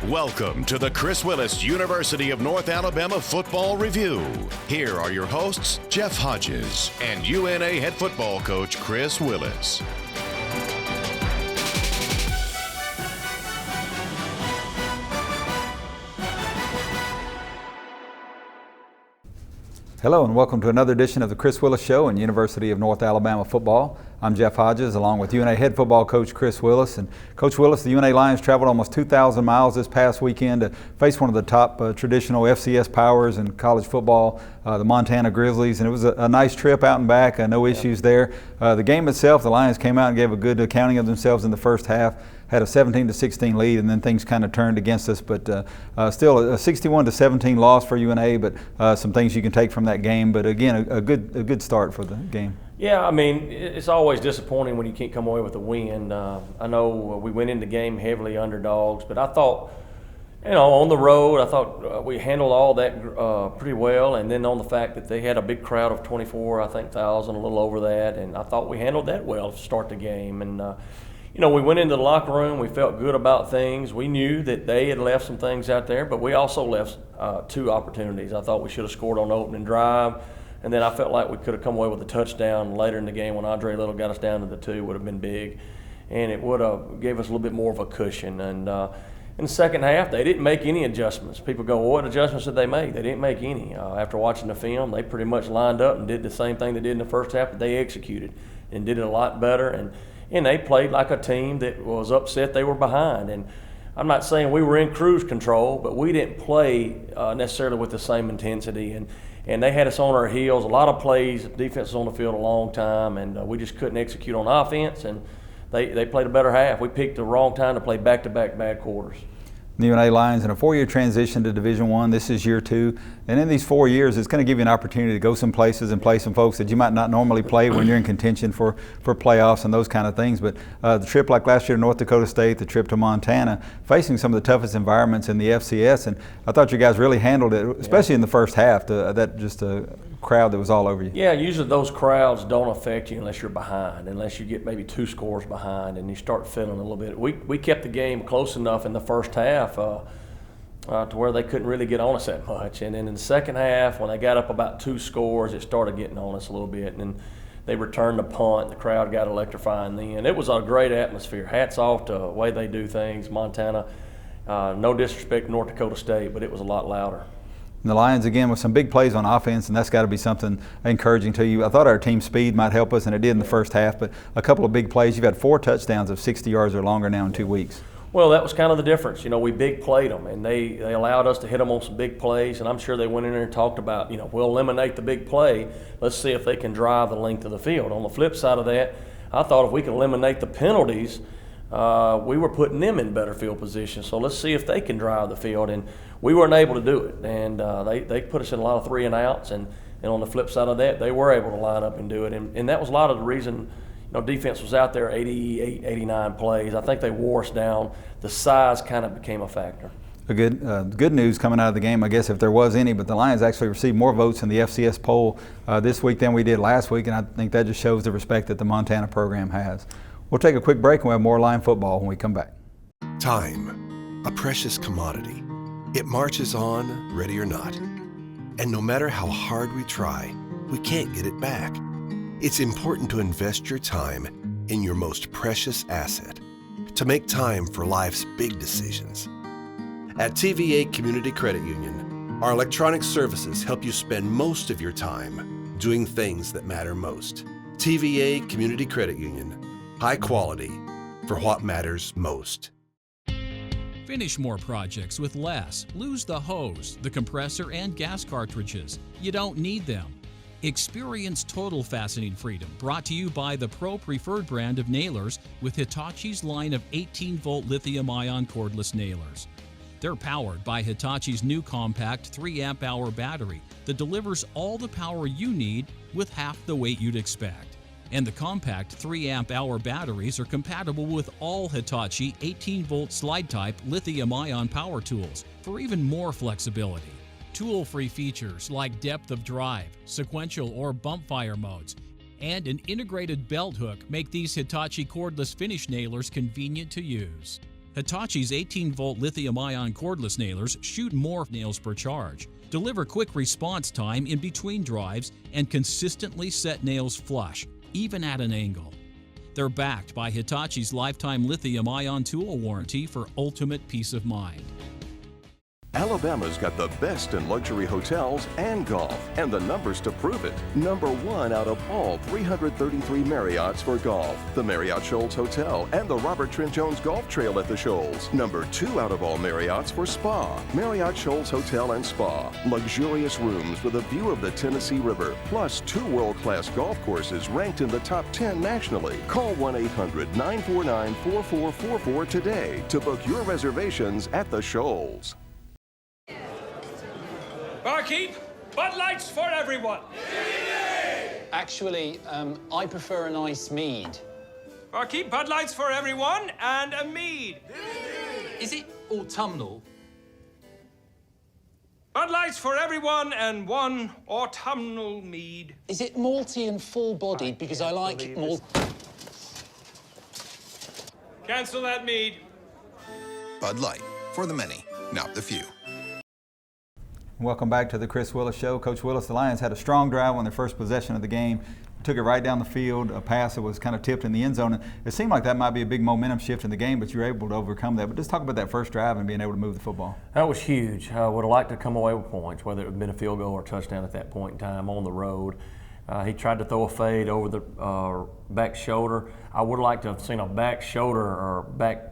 Welcome to the Chris Willis University of North Alabama Football Review. Here are your hosts, Jeff Hodges and UNA head football coach Chris Willis. Hello and welcome to another edition of the Chris Willis Show in University of North Alabama football. I'm Jeff Hodges along with UNA head football coach Chris Willis. And Coach Willis, the UNA Lions traveled almost 2,000 miles this past weekend to face one of the top traditional FCS powers in college football, the Montana Grizzlies. And it was a nice trip out and back, no issues there. The game itself, the Lions came out and gave a good accounting of themselves in the first half. Had a 17-16 lead, and then things kind of turned against us. But still, a 61-17 loss for UNA. But some things you can take from that game. But again, a good start for the game. Yeah, I mean, it's always disappointing when you can't come away with a win. I know we went into the game heavily underdogs, but I thought, on the road, I thought we handled all that pretty well. And then on the fact that they had a big crowd of 24,000, a little over that, and I thought we handled that well to start the game. And we went into the locker room. We felt good about things. We knew that they had left some things out there, but we also left two opportunities. I thought we should have scored on the opening drive, and then I felt like we could have come away with a touchdown later in the game when Andre Little got us down to the 2. Would have been big, and it would have gave us a little bit more of a cushion. And in the second half, they didn't make any adjustments. People go, well, what adjustments did they make? They didn't make any. After watching the film, they pretty much lined up and did the same thing they did in the first half, but they executed and did it a lot better. And they played like a team that was upset they were behind. And I'm not saying we were in cruise control, but we didn't play necessarily with the same intensity. And they had us on our heels. A lot of plays, defense was on the field a long time, and we just couldn't execute on offense. And they played a better half. We picked the wrong time to play back-to-back bad quarters. The UNA Lions in a 4-year transition to Division I. This is year 2. And in these 4 years, it's going to give you an opportunity to go some places and play some folks that you might not normally play when you're in contention for playoffs and those kind of things. But the trip like last year to North Dakota State, the trip to Montana, facing some of the toughest environments in the FCS. And I thought you guys really handled it, especially in the first half, that just a crowd that was all over you. Yeah, usually those crowds don't affect you unless you're behind, unless you get maybe 2 scores behind and you start feeling a little bit. We kept the game close enough in the first half to where they couldn't really get on us that much. And then in the second half, when they got up about 2 scores, it started getting on us a little bit. And then they returned the punt. The crowd got electrifying then. It was a great atmosphere. Hats off to the way they do things. Montana, no disrespect to North Dakota State, but it was a lot louder. And the Lions, again, with some big plays on offense, and that's got to be something encouraging to you. I thought our team speed might help us, and it did in the first half, but a couple of big plays. You've had 4 touchdowns of 60 yards or longer now in 2 weeks. Well, that was kind of the difference. We big played them, and they allowed us to hit them on some big plays, and I'm sure they went in there and talked about, we'll eliminate the big play. Let's see if they can drive the length of the field. On the flip side of that, I thought if we could eliminate the penalties, we were putting them in better field position. So let's see if they can drive the field, and we weren't able to do it. And they put us in a lot of 3 and outs, and on the flip side of that, they were able to line up and do it. And that was a lot of the reason defense was out there 88, 89 plays. I think they wore us down. The size kind of became a factor. A good news coming out of the game, I guess, if there was any, but the Lions actually received more votes in the FCS poll this week than we did last week, and I think that just shows the respect that the Montana program has. We'll take a quick break and we'll have more Lion football when we come back. Time, a precious commodity. It marches on, ready or not. And no matter how hard we try, we can't get it back. It's important to invest your time in your most precious asset, to make time for life's big decisions. At TVA Community Credit Union, our electronic services help you spend most of your time doing things that matter most. TVA Community Credit Union. High quality for what matters most. Finish more projects with less. Lose the hose, the compressor, and gas cartridges. You don't need them. Experience total fastening freedom, brought to you by the Pro Preferred brand of nailers with Hitachi's line of 18-volt lithium-ion cordless nailers. They're powered by Hitachi's new compact 3 amp-hour battery that delivers all the power you need with half the weight you'd expect. And the compact 3 amp-hour batteries are compatible with all Hitachi 18-volt slide-type lithium-ion power tools for even more flexibility. Tool-free features like depth of drive, sequential or bump fire modes, and an integrated belt hook make these Hitachi cordless finish nailers convenient to use. Hitachi's 18-volt lithium-ion cordless nailers shoot more nails per charge, deliver quick response time in between drives, and consistently set nails flush, even at an angle. They're backed by Hitachi's lifetime lithium-ion tool warranty for ultimate peace of mind. Alabama's got the best in luxury hotels and golf, and the numbers to prove it. #1 out of all 333 Marriotts for golf, the Marriott Shoals Hotel and the Robert Trent Jones Golf Trail at the Shoals. #2 out of all Marriotts for spa, Marriott Shoals Hotel and Spa. Luxurious rooms with a view of the Tennessee River, plus 2 world-class golf courses ranked in the top 10 nationally. Call 1-800-949-4444 today to book your reservations at the Shoals. Barkeep, Bud Lights for everyone. Actually, I prefer an ice mead. Barkeep, Bud Lights for everyone and a mead. Is it autumnal? Bud Lights for everyone and 1 autumnal mead. Is it malty and full-bodied? Because I like malt. Cancel that mead. Bud Light, for the many, not the few. Welcome back to the Chris Willis Show. Coach Willis, the Lions had a strong drive on their first possession of the game. Took it right down the field, a pass that was kind of tipped in the end zone. And it seemed like that might be a big momentum shift in the game, but you were able to overcome that. But just talk about that first drive and being able to move the football. That was huge. I would have liked to come away with points, whether it would have been a field goal or a touchdown at that point in time on the road. He tried to throw a fade over the back shoulder. I would have liked to have seen a back shoulder or back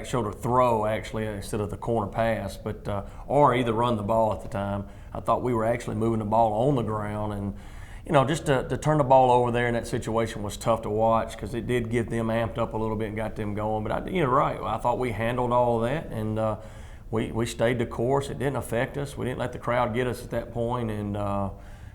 shoulder throw actually instead of the corner pass, but or either run the ball at the time. I thought we were actually moving the ball on the ground, and just to turn the ball over there in that situation was tough to watch because it did get them amped up a little bit and got them going. But you're right. I thought we handled all of that, and we stayed the course. It didn't affect us. We didn't let the crowd get us at that point, and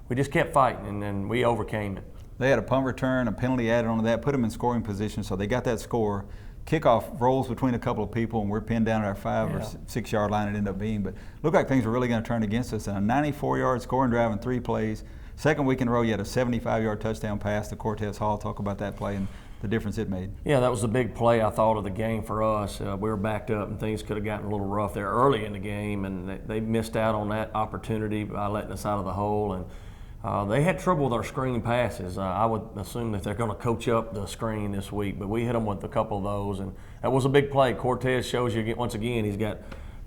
we just kept fighting, and we overcame it. They had a punt return, a penalty added onto that, put them in scoring position, so they got that score. Kickoff rolls between a couple of people, and we're pinned down at our 5 or 6 yard line. It ended up being, but looked like things were really going to turn against us. And a 94-yard scoring drive in 3 plays. Second week in a row, you had a 75-yard touchdown pass to Cortez Hall. Talk about that play and the difference it made. Yeah, that was the big play I thought of the game for us. We were backed up, and things could have gotten a little rough there early in the game, and they missed out on that opportunity by letting us out of the hole. And they had trouble with our screen passes. I would assume that they're going to coach up the screen this week, but we hit them with a couple of those, and that was a big play. Cortez shows you once again he's got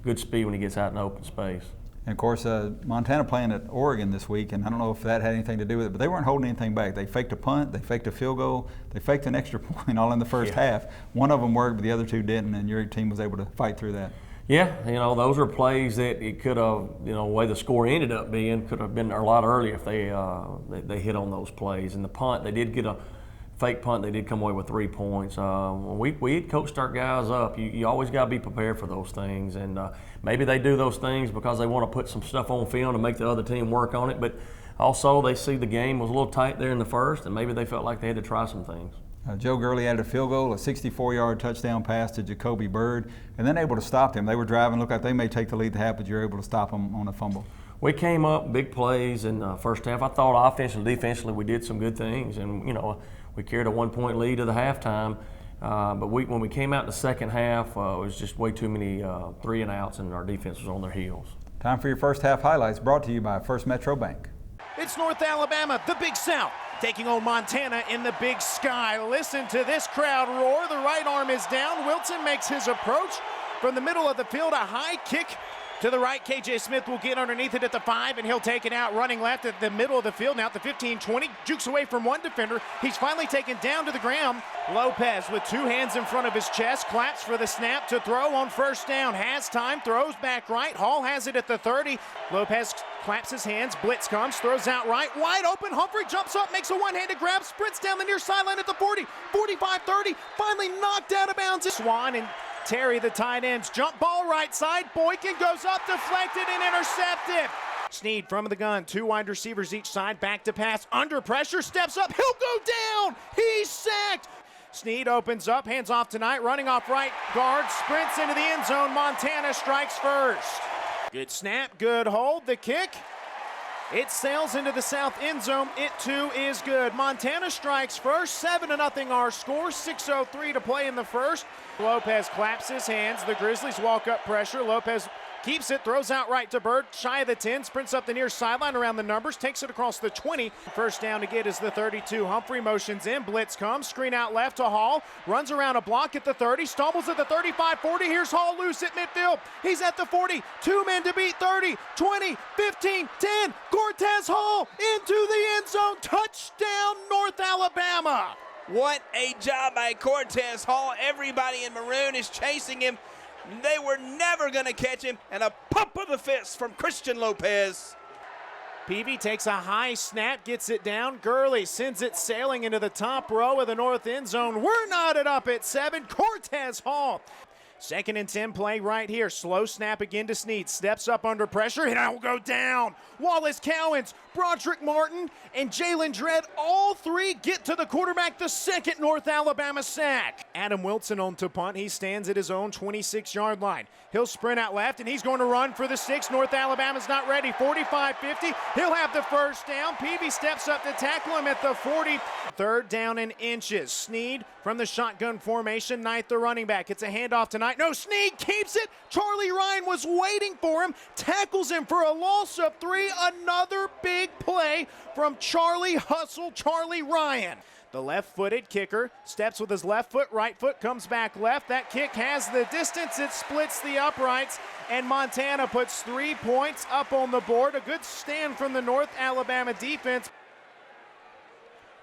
good speed when he gets out in open space. And of course, Montana playing at Oregon this week, and I don't know if that had anything to do with it, but they weren't holding anything back. They faked a punt, they faked a field goal, they faked an extra point all in the first half. One of them worked, but the other 2 didn't, and your team was able to fight through that. Yeah, those are plays that it could have, the way the score ended up being could have been a lot earlier if they hit on those plays. And the punt, they did get a fake punt. They did come away with 3 points. We had coached our guys up. You always got to be prepared for those things. And maybe they do those things because they want to put some stuff on film to make the other team work on it. But also they see the game was a little tight there in the first, and maybe they felt like they had to try some things. Joe Gurley added a field goal, a 64-yard touchdown pass to Jacoby Byrd, and then able to stop them. They were driving, looked like they may take the lead at half, but you're able to stop them on a fumble. We came up, big plays in the first half. I thought offensively, defensively, we did some good things, and we carried a 1-point lead to the halftime. But when we came out in the second half, it was just way too many 3-and-outs, and our defense was on their heels. Time for your first half highlights, brought to you by First Metro Bank. It's North Alabama, the Big South, taking on Montana in the Big Sky. Listen to this crowd roar. The right arm is down. Wilson makes his approach from the middle of the field. A high kick to the right. KJ Smith will get underneath it at the 5, and he'll take it out running left at the middle of the field. Now at the 15-20, jukes away from one defender. He's finally taken down to the ground. Lopez with 2 hands in front of his chest, claps for the snap to throw on first down. Has time, throws back right. Hall has it at the 30. Lopez claps his hands, blitz comes, throws out right. Wide open, Humphrey jumps up, makes a one-handed grab, sprints down the near sideline at the 40, 45-30, finally knocked out of bounds. Swan and Terry, the tight ends, jump ball right side. Boykin goes up, deflected and intercepted. Snead from the gun, 2 wide receivers each side, back to pass, under pressure, steps up, he'll go down, he's sacked. Snead opens up, hands off tonight, running off right guard, sprints into the end zone. Montana strikes first. Good snap, good hold, the kick. It sails into the south end zone. It too is good. Montana strikes first, 7-0 our score, 6:03 to play in the first. Lopez claps his hands. The Grizzlies walk up pressure. Lopez keeps it, throws out right to Bird, shy of the 10, sprints up the near sideline around the numbers, takes it across the 20. First down to get is the 32. Humphrey motions in, blitz comes, screen out left to Hall, runs around a block at the 30, stumbles at the 35-40. Here's Hall loose at midfield. He's at the 40, 2 men to beat, 30, 20, 15, 10. Cortez Hall into the end zone, touchdown North Alabama. What a job by Cortez Hall. Everybody in maroon is chasing him. They were never going to catch him, and a pump of the fist from Christian Lopez. Peavy takes a high snap, gets it down. Gurley sends it sailing into the top row of the north end zone. We're knotted up at 7. Cortez Hall. 2nd and 10 play right here. Slow snap again to Snead. Steps up under pressure, and it will go down. Wallace Cowens, Broderick Martin, and Jalen Dredd, all three get to the quarterback, the second North Alabama sack. Adam Wilson on to punt. He stands at his own 26-yard line. He'll sprint out left, and he's going to run for the 6. North Alabama's not ready. 45-50. He'll have the first down. Peavy steps up to tackle him at the 40. 3rd down and inches. Snead from the shotgun formation. Knight the running back. It's a handoff tonight. No, Snead keeps it. Charlie Ryan was waiting for him. Tackles him for a loss of 3. Another big play from Charlie Ryan. The left-footed kicker steps with his left foot, right foot comes back left. That kick has the distance. It splits the uprights, and Montana puts 3 points up on the board. A good stand from the North Alabama defense.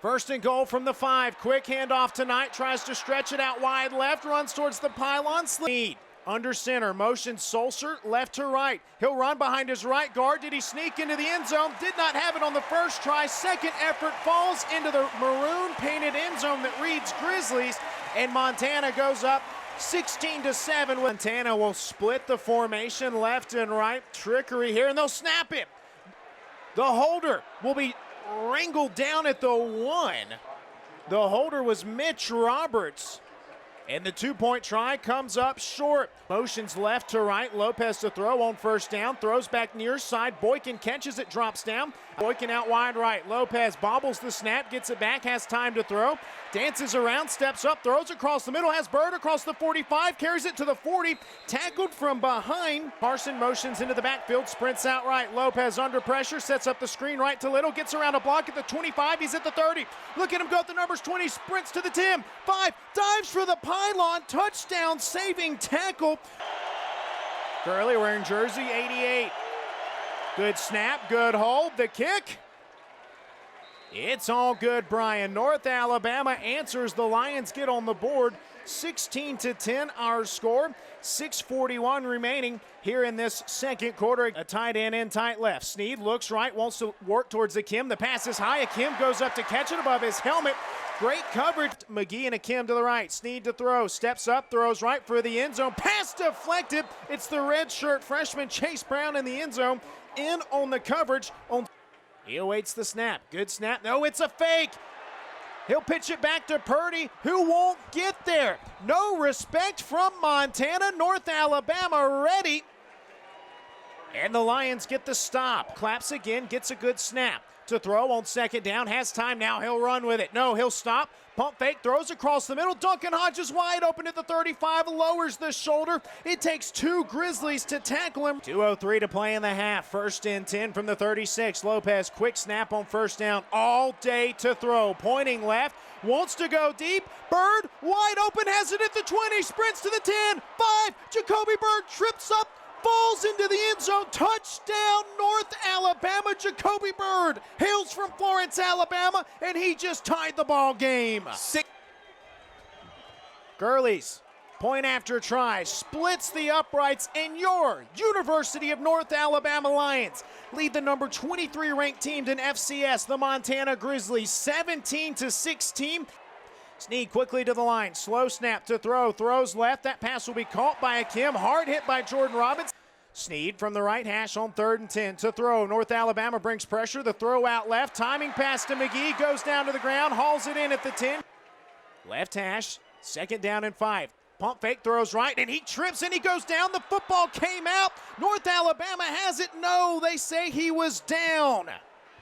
1st and goal from the 5. Quick handoff tonight. Tries to stretch it out wide left. Runs towards the pylon. Snead under center. Motion Sulcer left to right. He'll run behind his right guard. Did he sneak into the end zone? Did not have it on the first try. Second effort falls into the maroon painted end zone that reads Grizzlies. And Montana goes up 16-7. Montana will split the formation left and right. Trickery here, and they'll snap it. The holder will be wrangled down at the 1. The holder was Mitch Roberts. And the 2-point try comes up short. Motions left to right. Lopez to throw on first down. Throws back near side. Boykin catches it, drops down. Boykin out wide right. Lopez bobbles the snap, gets it back, has time to throw. Dances around, steps up, throws across the middle, has Bird across the 45, carries it to the 40. Tackled from behind. Parson motions into the backfield, sprints out right. Lopez under pressure, sets up the screen right to Little, gets around a block at the 25. He's at the 30. Look at him go at the numbers 20, sprints to the 10. 5, dives for the pylon, touchdown, saving tackle. Gurley wearing jersey 88. Good snap, good hold, the kick. It's all good, Brian. North Alabama answers. The Lions get on the board. 16-10 our score. 6:41 remaining here in this second quarter. A tight end in tight left. Snead looks right, wants to work towards Akim. The pass is high. Akim goes up to catch it above his helmet. Great coverage. McGee and Akim to the right. Snead to throw. Steps up, throws right for the end zone. Pass deflected. It's the redshirt freshman Chase Brown in the end zone. In on the coverage. He awaits the snap. Good snap. No, it's a fake. He'll pitch it back to Purdy, who won't get there. No respect from Montana. North Alabama ready. And the Lions get the stop. Claps again, gets a good snap. To throw on second down, has time now, he'll run with it. No, he'll stop, pump fake, throws across the middle. Duncan Hodges wide open at the 35, lowers the shoulder. It takes 2 Grizzlies to tackle him. 2:03 to play in the half. 1st and 10 from the 36. Lopez, quick snap on first down, all day to throw. Pointing left, wants to go deep. Bird, wide open, has it at the 20, sprints to the 10, 5. Jacoby Bird trips up, falls into the end zone. Touchdown, North Alabama. Jacoby Bird hails from Florence, Alabama, and he just tied the ball game. Gurley's point after try splits the uprights, and your University of North Alabama Lions lead the number 23 ranked team in FCS, the Montana Grizzlies, 17-16. Snead quickly to the line. Slow snap to throw. Throws left. That pass will be caught by Akim. Hard hit by Jordan Robbins. Snead from the right hash on 3rd and 10 to throw. North Alabama brings pressure. The throw out left. Timing pass to McGee. Goes down to the ground. Hauls it in at the 10. Left hash. 2nd down and 5. Pump fake, throws right, and he trips and he goes down. The football came out. North Alabama has it. No, they say he was down.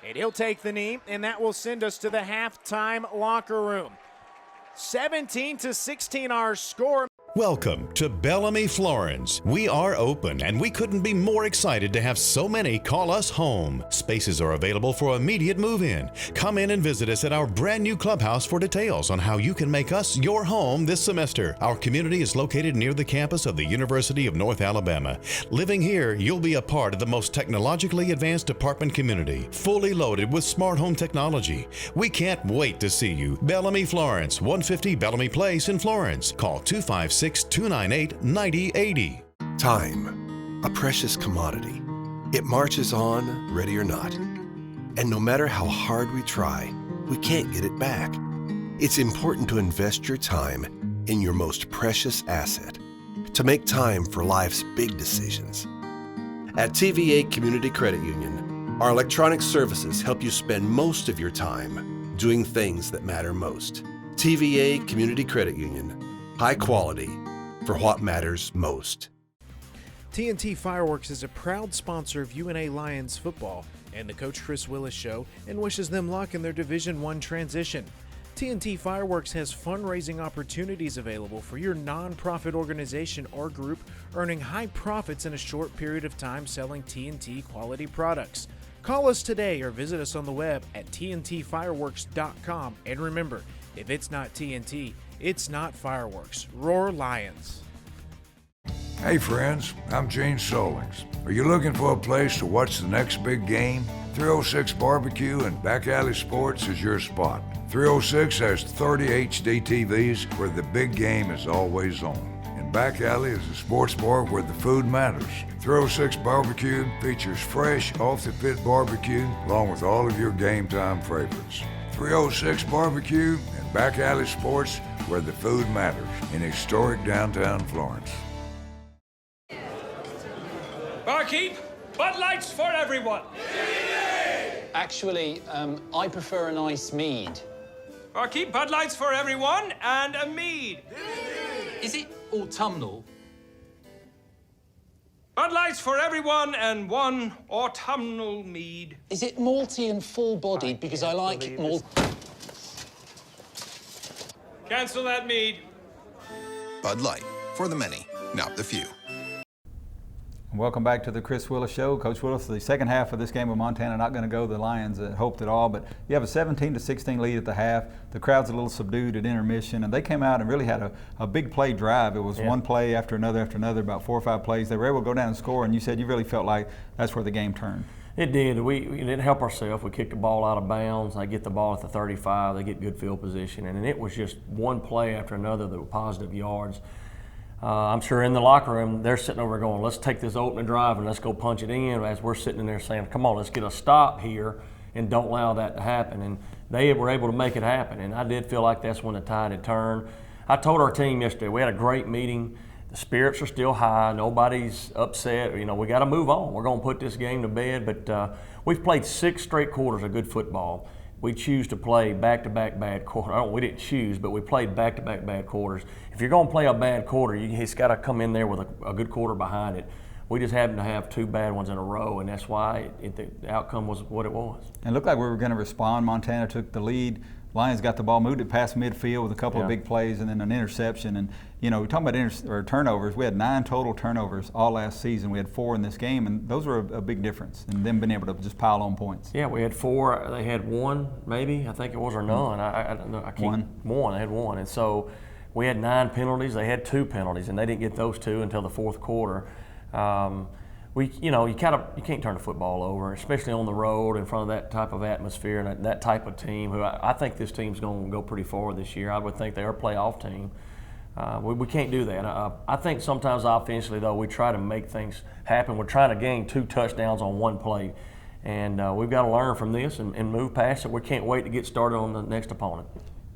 And he'll take the knee, and that will send us to the halftime locker room. 17-16 our score. Welcome to Bellamy Florence. We are open and we couldn't be more excited to have so many call us home. Spaces are available for immediate move-in. Come in and visit us at our brand new clubhouse for details on how you can make us your home this semester. Our community is located near the campus of the University of North Alabama. Living here, you'll be a part of the most technologically advanced apartment community, fully loaded with smart home technology. We can't wait to see you. Bellamy Florence, 150 Bellamy Place in Florence. Call 256-298-9080. Time, a precious commodity. It marches on, ready or not. And no matter how hard we try, we can't get it back. It's important to invest your time in your most precious asset, to make time for life's big decisions. At TVA Community Credit Union, our electronic services help you spend most of your time doing things that matter most. TVA Community Credit Union, high quality for what matters most. TNT Fireworks is a proud sponsor of UNA Lions football and the Coach Chris Willis Show, and wishes them luck in their Division I transition. TNT Fireworks has fundraising opportunities available for your nonprofit organization or group, earning high profits in a short period of time selling TNT quality products. Call us today or visit us on the web at tntfireworks.com. And remember, if it's not TNT, it's not fireworks. Roar Lions. Hey friends, I'm Gene Solings. Are you looking for a place to watch the next big game? 306 Barbecue and Back Alley Sports is your spot. 306 has 30 HD TVs where the big game is always on. And Back Alley is a sports bar where the food matters. 306 Barbecue features fresh, off-the-pit barbecue along with all of your game time favorites. 306 Barbecue and Back Alley Sports where the food matters in historic downtown Florence. Barkeep, Bud Lights for everyone. Actually, I prefer a nice mead. Barkeep, Bud Lights for everyone and a mead. Is it autumnal? Bud Lights for everyone and one autumnal mead. Is it malty and full-bodied? Because I like malt. Cancel that mead. Bud Light, for the many, not the few. Welcome back to the Chris Willis Show. Coach Willis, the second half of this game with Montana not going to go the Lions hoped at all, but you have a 17-16 lead at the half. The crowd's a little subdued at intermission, and they came out and really had a big play drive. It was one play after another, about 4 or 5 plays. They were able to go down and score, and you said you really felt like that's where the game turned. It did. We didn't help ourselves. We kicked the ball out of bounds. They get the ball at the 35. They get good field position, and it was just one play after another that were positive yards. I'm sure in the locker room, they're sitting over going, let's take this opening drive and let's go punch it in, as we're sitting in there saying, come on, let's get a stop here and don't allow that to happen. And they were able to make it happen. And I did feel like that's when the tide had turned. I told our team yesterday, we had a great meeting. The spirits are still high. Nobody's upset. You know, we got to move on. We're going to put this game to bed. But we've played 6 straight quarters of good football. We choose to play back-to-back bad quarters. We didn't choose, but we played back-to-back bad quarters. If you're going to play a bad quarter, it's got to come in there with a good quarter behind it. We just happened to have 2 bad ones in a row, and that's why the outcome was what it was. And it looked like we were going to respond. Montana took the lead. Lions got the ball, moved it past midfield with a couple of big plays and then an interception. And, you know, we're talking about turnovers. We had 9 total turnovers all last season. We had 4 in this game, and those were a big difference in them being able to just pile on points. Yeah, we had 4. They had 1, maybe. I think it was, or none. I don't know. I can't. 1. They had 1. And so we had 9 penalties. They had 2 penalties, and they didn't get those 2 until the 4th quarter. You can't turn the football over, especially on the road in front of that type of atmosphere and that type of team. Who I think this team's going to go pretty far this year. I would think they're a playoff team. We can't do that. I think sometimes offensively, though, we try to make things happen. We're trying to gain 2 touchdowns on 1 play, and we've got to learn from this and move past it. We can't wait to get started on the next opponent.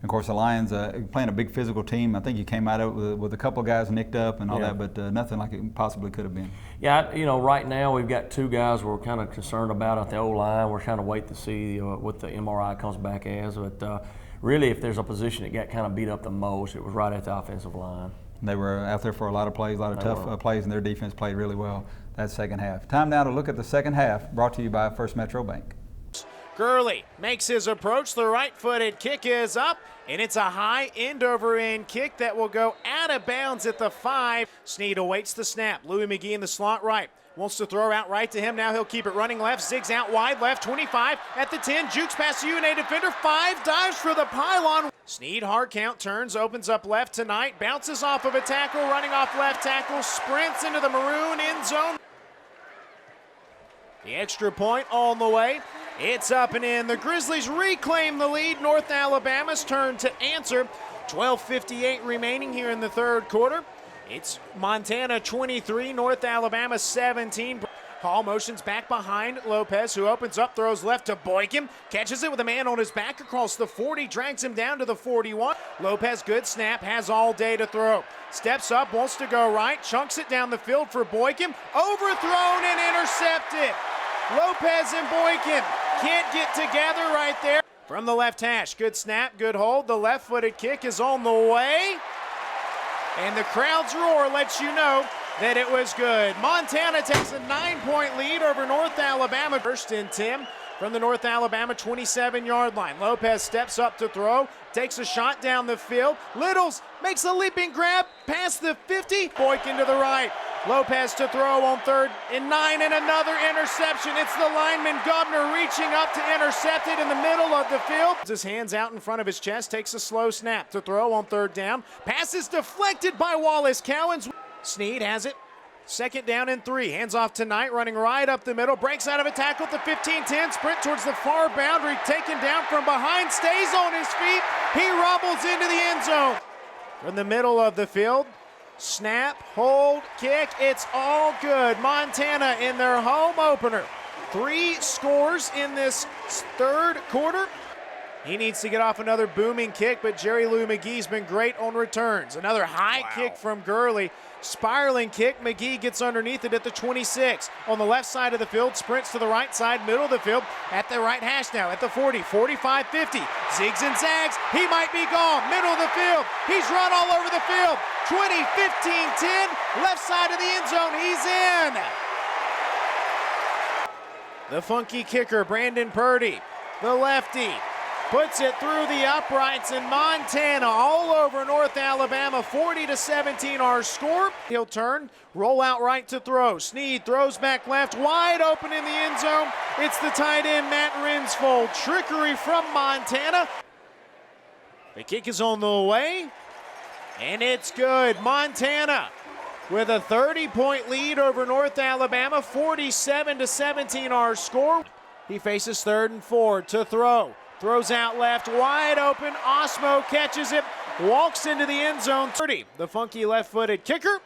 Of course, the Lions playing a big physical team. I think you came out of it with a couple of guys nicked up and all that, but nothing like it possibly could have been. Yeah, right now we've got 2 guys we're kind of concerned about at the O-line. We're trying to wait to see what the MRI comes back as. But really, if there's a position that got kind of beat up the most, it was right at the offensive line. They were out there for a lot of plays, a lot of tough plays, and their defense played really well that second half. Time now to look at the second half, brought to you by First Metro Bank. Gurley makes his approach. The right-footed kick is up, and it's a high end-over-end kick that will go out of bounds at the 5. Snead awaits the snap. Louis McGee in the slot right. Wants to throw out right to him. Now he'll keep it running left. Zigs out wide left. 25 at the 10. Jukes past the UNA defender. 5 dives for the pylon. Snead hard count turns. Opens up left tonight. Bounces off of a tackle. Running off left tackle. Sprints into the maroon end zone. The extra point on the way. It's up and in. The Grizzlies reclaim the lead. North Alabama's turn to answer. 12:58 remaining here in the third quarter. It's Montana 23, North Alabama 17. Hall motions back behind Lopez, who opens up, throws left to Boykin. Catches it with a man on his back across the 40, drags him down to the 41. Lopez, good snap, has all day to throw. Steps up, wants to go right, chunks it down the field for Boykin. Overthrown and intercepted. Lopez and Boykin can't get together right there. From the left hash, good snap, good hold. The left-footed kick is on the way. And the crowd's roar lets you know that it was good. Montana takes a 9-point lead over North Alabama. First and 10 from the North Alabama 27-yard line. Lopez steps up to throw, takes a shot down the field. Littles makes a leaping grab past the 50. Boykin to the right. Lopez to throw on 3rd and 9, and another interception. It's the lineman Gubner reaching up to intercept it in the middle of the field. His hands out in front of his chest, takes a slow snap to throw on 3rd down. Pass is deflected by Wallace Cowens. Snead has it. 2nd down and 3. Hands off tonight, running right up the middle. Breaks out of a tackle at the 15-10. Sprint towards the far boundary. Taken down from behind. Stays on his feet. He rumbles into the end zone. From the middle of the field. Snap, hold, kick. It's all good. Montana in their home opener. 3 scores in this third quarter. He needs to get off another booming kick, but Jerry Lou McGee's been great on returns. Another high kick from Gurley. Spiraling kick. McGee gets underneath it at the 26. On the left side of the field, sprints to the right side, middle of the field, at the right hash now, at the 40, 45, 50. Zigs and zags. He might be gone. Middle of the field. He's run all over the field. 20, 15, 10. Left side of the end zone. He's in. The funky kicker, Brandon Purdy. The lefty. Puts it through the uprights, in Montana all over North Alabama. 40-17 our score. He'll turn, roll out right to throw. Snead throws back left, wide open in the end zone. It's the tight end, Matt Rinsfold. Trickery from Montana. The kick is on the way, and it's good. Montana with a 30-point lead over North Alabama. 47-17 our score. He faces 3rd and 4 to throw. Throws out left, wide open. Osmo catches it, walks into the end zone. 30. The funky left-footed kicker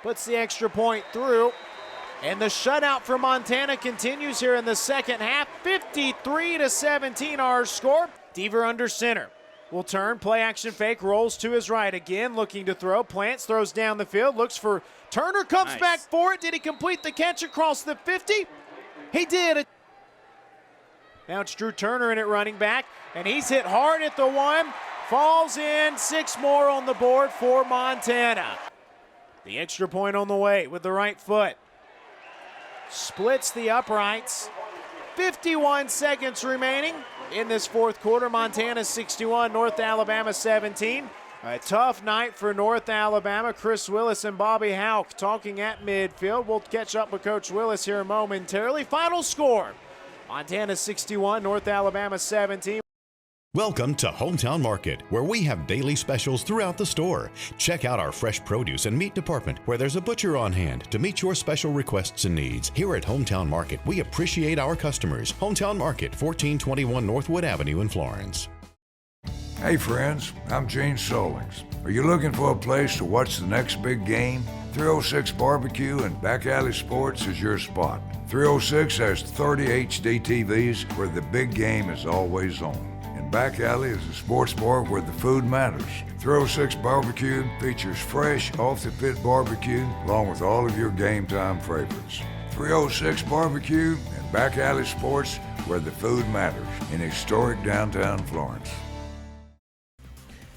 puts the extra point through. And the shutout for Montana continues here in the second half. 53-17 our score. Deaver under center. Will turn, play action fake, rolls to his right again, looking to throw. Plants, throws down the field, looks for Turner, comes back for it. Did he complete the catch across the 50? He did. Now it's Drew Turner in at running back, and he's hit hard at the 1. Falls in, 6 more on the board for Montana. The extra point on the way with the right foot. Splits the uprights. 51 seconds remaining in this fourth quarter. Montana 61, North Alabama 17. A tough night for North Alabama. Chris Willis and Bobby Houck talking at midfield. We'll catch up with Coach Willis here momentarily. Final score. Montana 61, North Alabama 17. Welcome to Hometown Market, where we have daily specials throughout the store. Check out our fresh produce and meat department, where there's a butcher on hand to meet your special requests and needs. Here at Hometown Market, we appreciate our customers. Hometown Market, 1421 Northwood Avenue in Florence. Hey friends, I'm Gene Solings. Are you looking for a place to watch the next big game? 306 Barbecue and Back Alley Sports is your spot. 306 has 30 HD TVs where the big game is always on. And Back Alley is a sports bar where the food matters. 306 Barbecue features fresh, off-the-pit barbecue along with all of your game time favorites. 306 Barbecue and Back Alley Sports where the food matters in historic downtown Florence.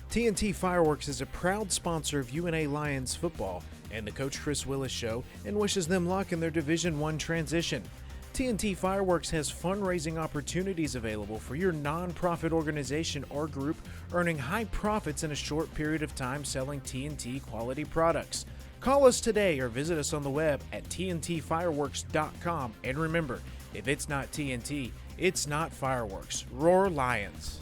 TNT Fireworks is a proud sponsor of UNA Lions football and the Coach Chris Willis Show, and wishes them luck in their Division I transition. TNT Fireworks has fundraising opportunities available for your nonprofit organization or group, earning high profits in a short period of time selling TNT quality products. Call us today or visit us on the web at tntfireworks.com. And remember, if it's not TNT, it's not fireworks. Roar Lions.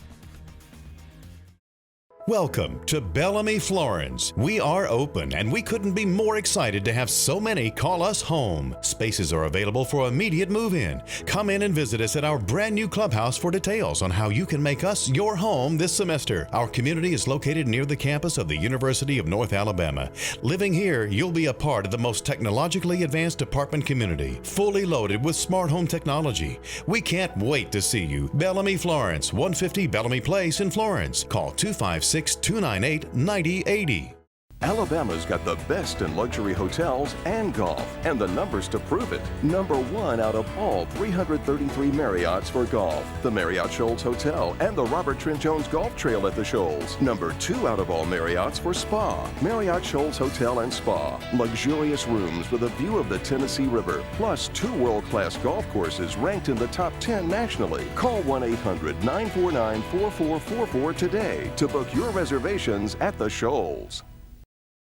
Welcome to Bellamy Florence. We are open and we couldn't be more excited to have so many call us home. Spaces are available for immediate move-in. Come in and visit us at our brand new clubhouse for details on how you can make us your home this semester. Our community is located near the campus of the University of North Alabama. Living here, you'll be a part of the most technologically advanced apartment community, fully loaded with smart home technology. We can't wait to see you. Bellamy Florence, 150 Bellamy Place in Florence. Call 256-298-9080. Alabama's got the best in luxury hotels and golf, and the numbers to prove it. Number 1 out of all 333 Marriotts for golf, the Marriott Shoals Hotel and the Robert Trent Jones Golf Trail at the Shoals. Number 2 out of all Marriotts for spa, Marriott Shoals Hotel and Spa. Luxurious rooms with a view of the Tennessee River, plus 2 world-class golf courses ranked in the top 10 nationally. Call 1-800-949-4444 today to book your reservations at the Shoals.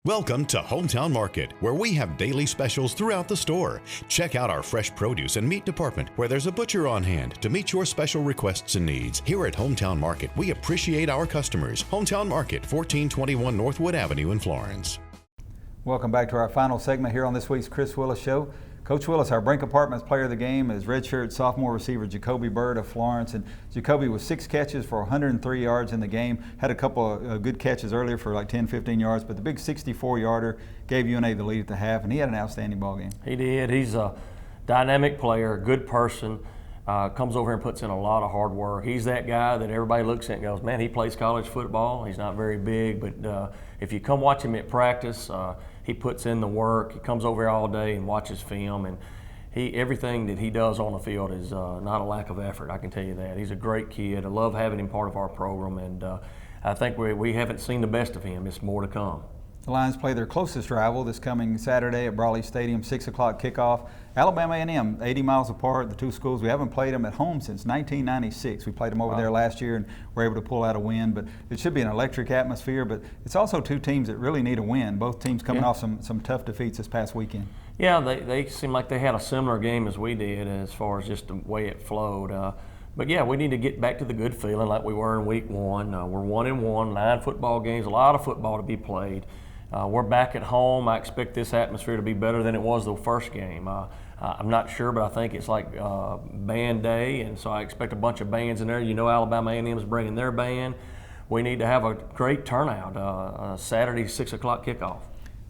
Welcome to Hometown Market, where we have daily specials throughout the store. Check out our fresh produce and meat department, where there's a butcher on hand to meet your special requests and needs. Here at Hometown Market, we appreciate our customers. Hometown Market, 1421 Northwood Avenue in Florence. Welcome back to our final segment here on this week's Chris Willis Show. Coach Willis, our Brink Apartments player of the game, is redshirt sophomore receiver Jacoby Bird of Florence. And Jacoby was 6 catches for 103 yards in the game. Had a couple of good catches earlier for like 10, 15 yards, but the big 64-yarder gave UNA the lead at the half, and he had an outstanding ball game. He did. He's a dynamic player, a good person, comes over here and puts in a lot of hard work. He's that guy that everybody looks at and goes, man, he plays college football. He's not very big, but if you come watch him at practice, he puts in the work. He comes over here all day and watches film, and everything that he does on the field is not a lack of effort, I can tell you that. He's a great kid. I love having him part of our program, and I think we haven't seen the best of him. It's more to come. The Lions play their closest rival this coming Saturday at Brawley Stadium, 6 o'clock kickoff. Alabama A&M, 80 miles apart, the two schools. We haven't played them at home since 1996. We played them over there last year and were able to pull out a win. But it should be an electric atmosphere. But it's also two teams that really need a win. Both teams coming off some tough defeats this past weekend. Yeah, they seem like they had a similar game as we did as far as just the way it flowed. But yeah, we need to get back to the good feeling like we were in week 1. We're 1-1, 9 football games, a lot of football to be played. We're back at home. I expect this atmosphere to be better than it was the first game. I'm not sure, but I think it's like band day, and so I expect a bunch of bands in there. You know, Alabama A&M is bringing their band. We need to have a great turnout. Saturday, 6 o'clock kickoff.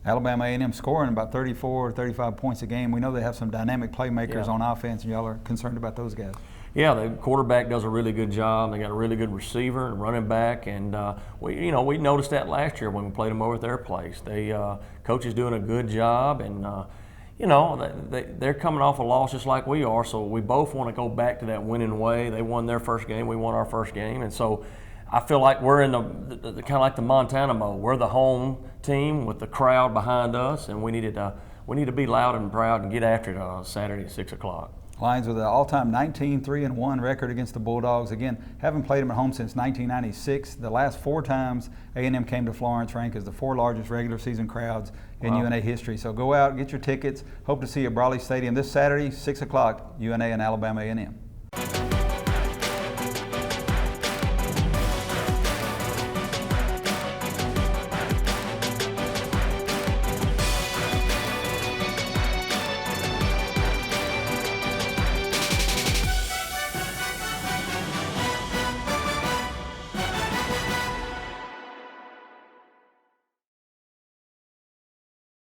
Alabama A&M scoring about 34 or 35 points a game. We know they have some dynamic playmakers on offense, and y'all are concerned about those guys. Yeah, the quarterback does a really good job. They got a really good receiver and running back, and we noticed that last year when we played them over at their place. Coach is doing a good job, and they're coming off a loss just like we are. So we both want to go back to that winning way. They won their first game, we won our first game, and so I feel like we're in the kind of like the Montana mode. We're the home team with the crowd behind us, and we need to be loud and proud and get after it Saturday at 6 o'clock. Lions with an all-time 19-3-1 record against the Bulldogs. Again, haven't played them at home since 1996. The last 4 times A&M came to Florence, ranked as the 4 largest regular season crowds in UNA history. So go out, get your tickets. Hope to see you at Brawley Stadium this Saturday, 6 o'clock, UNA and Alabama A&M.